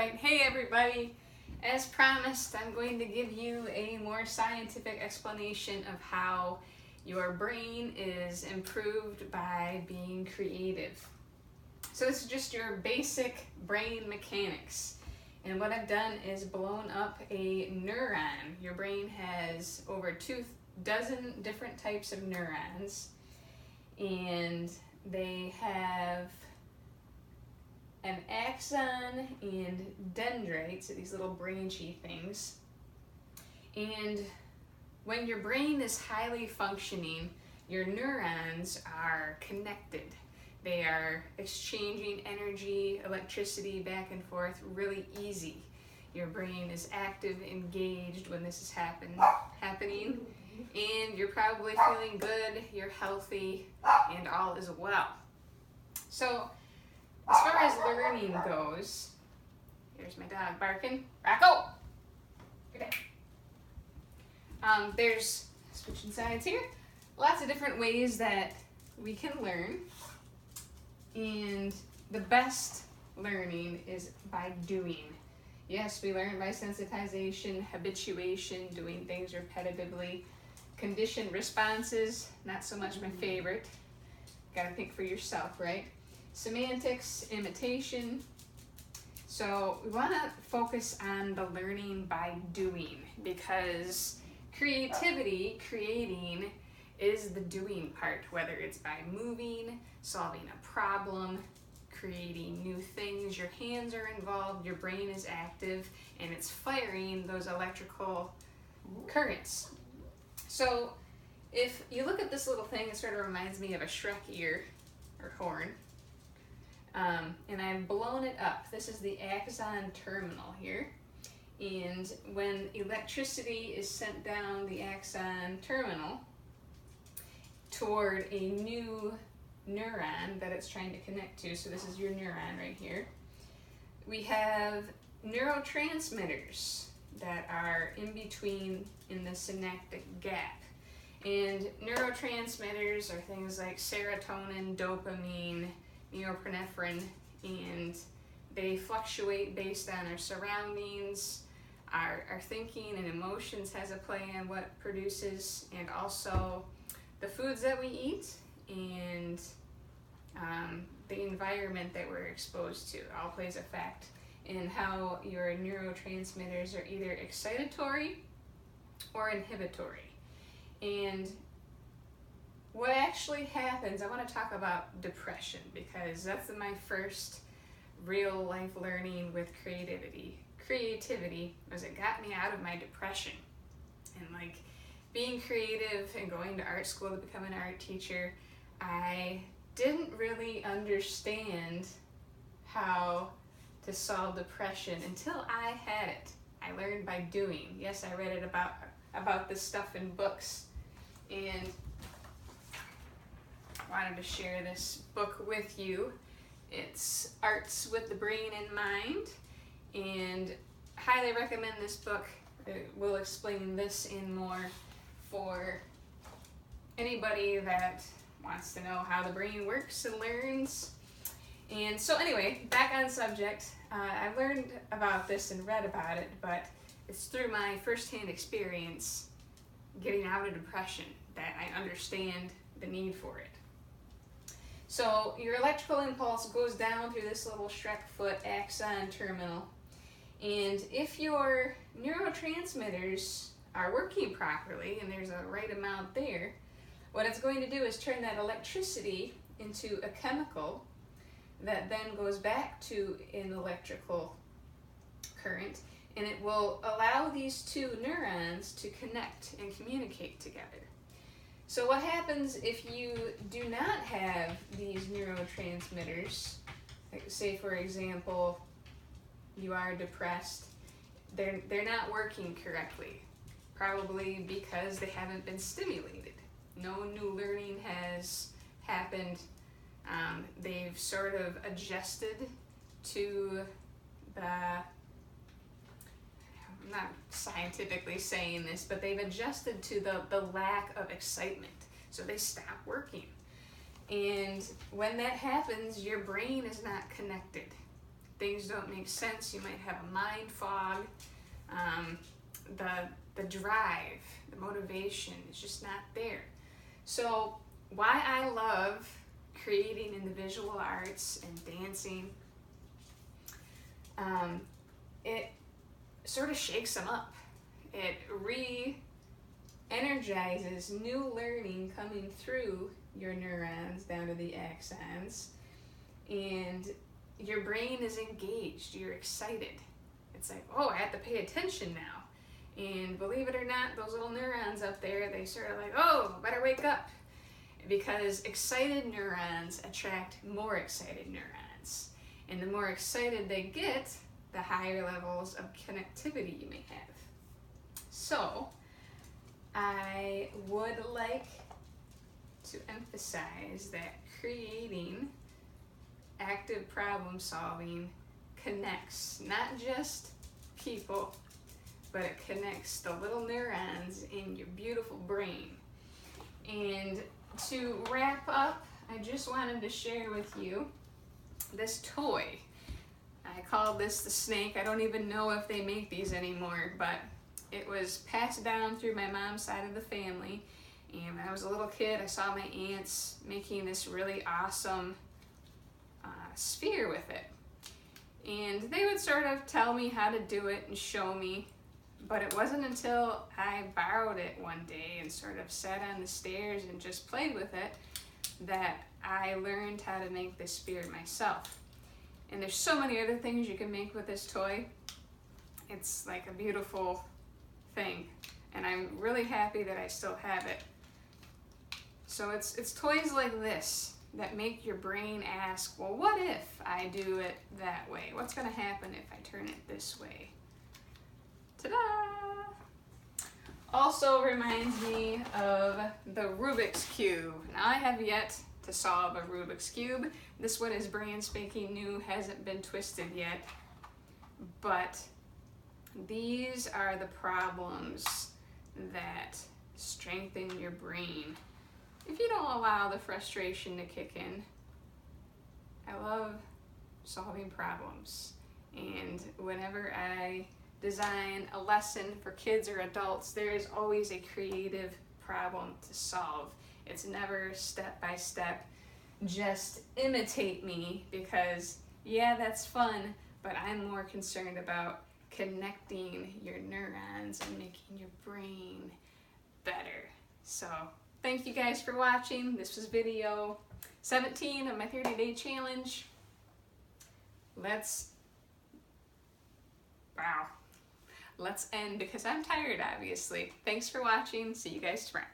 Alright, hey everybody! As promised, I'm going to give you a more scientific explanation of how your brain is improved by being creative. So this is just your basic brain mechanics. And what I've done is blown up a neuron. Your brain has over 24 different types of neurons, and they have an axon and dendrites, so these little branchy things. And when your brain is highly functioning, your neurons are connected. They are exchanging energy, electricity back and forth really easy. Your brain is active, engaged when this is happening, and you're probably feeling good, you're healthy, and all is well. So, as far as learning goes, here's my dog barking. Rocco! Okay. There's, switching sides here, lots of different ways that we can learn. And the best learning is by doing. Yes, we learn by sensitization, habituation, doing things repetitively. Conditioned responses, not so much my favorite. Gotta think for yourself, right? Semantics, imitation. So we want to focus on the learning by doing, because creativity, creating, is the doing part, whether it's by moving, solving a problem, creating new things. Your hands are involved, your brain is active, and it's firing those electrical currents. So if you look at this little thing, it sort of reminds me of a Shrek ear or horn. And I've blown it up. This is the axon terminal here. And when electricity is sent down the axon terminal toward a new neuron that it's trying to connect to, so this is your neuron right here, we have neurotransmitters that are in between in the synaptic gap. And neurotransmitters are things like serotonin, dopamine, norepinephrine, and they fluctuate based on our surroundings. Our thinking and emotions has a play on what produces, and also the foods that we eat and the environment that we're exposed to all plays a fact in how your neurotransmitters are either excitatory or inhibitory. And what actually happens, I want to talk about depression, because that's my first real life learning with creativity. Creativity was it got me out of my depression. And like being creative and going to art school to become an art teacher, I didn't really understand how to solve depression until I had it. I learned by doing. Yes, I read it about this stuff in books, and wanted to share this book with you. It's Arts with the Brain in Mind, and highly recommend this book. It will explain this in more for anybody that wants to know how the brain works and learns. And so anyway, back on subject, I learned about this and read about it, but it's through my firsthand experience getting out of depression that I understand the need for it. So your electrical impulse goes down through this little Shrek foot axon terminal, and if your neurotransmitters are working properly and there's a right amount there, what it's going to do is turn that electricity into a chemical that then goes back to an electrical current, and it will allow these two neurons to connect and communicate together. So what happens if you do not have these neurotransmitters, like say for example, you are depressed, they're not working correctly, probably because they haven't been stimulated. No new learning has happened. They've sort of adjusted to I'm not scientifically saying this, but they've adjusted to the lack of excitement. So they stop working. And when that happens, your brain is not connected. things don't make sense. You might have a mind fog. The drive, the motivation is just not there. So why I love creating in the visual arts and dancing, it sort of shakes them up. It re-energizes new learning coming through your neurons down to the axons, and your brain is engaged, you're excited. It's like, oh, I have to pay attention now. And believe it or not, those little neurons up there, they sort of like, oh, better wake up. Because excited neurons attract more excited neurons. And the more excited they get, the higher levels of connectivity you may have. So, I would like to emphasize that creating active problem solving connects not just people, but it connects the little neurons in your beautiful brain. And to wrap up, I just wanted to share with you this toy. I call this the snake. I don't even know if they make these anymore, but it was passed down through my mom's side of the family. And when I was a little kid, I saw my aunts making this really awesome sphere with it. And they would sort of tell me how to do it and show me. But it wasn't until I borrowed it one day and sort of sat on the stairs and just played with it that I learned how to make this sphere myself. And there's so many other things you can make with this toy. It's like a beautiful thing. And I'm really happy that I still have it. So it's toys like this that make your brain ask, well, what if I do it that way? What's going to happen if I turn it this way? Ta-da! Also reminds me of the Rubik's Cube. Now I have yet to solve a Rubik's Cube. This one is brand spanking new, hasn't been twisted yet. But these are the problems that strengthen your brain if you don't allow the frustration to kick in. I love solving problems, and whenever I design a lesson for kids or adults, there is always a creative problem to solve. It's never step by step, just imitate me, because yeah, that's fun, but I'm more concerned about connecting your neurons and making your brain better. So thank you guys for watching. This was video 17 of my 30-day challenge. Let's end because I'm tired, obviously. Thanks for watching. See you guys tomorrow.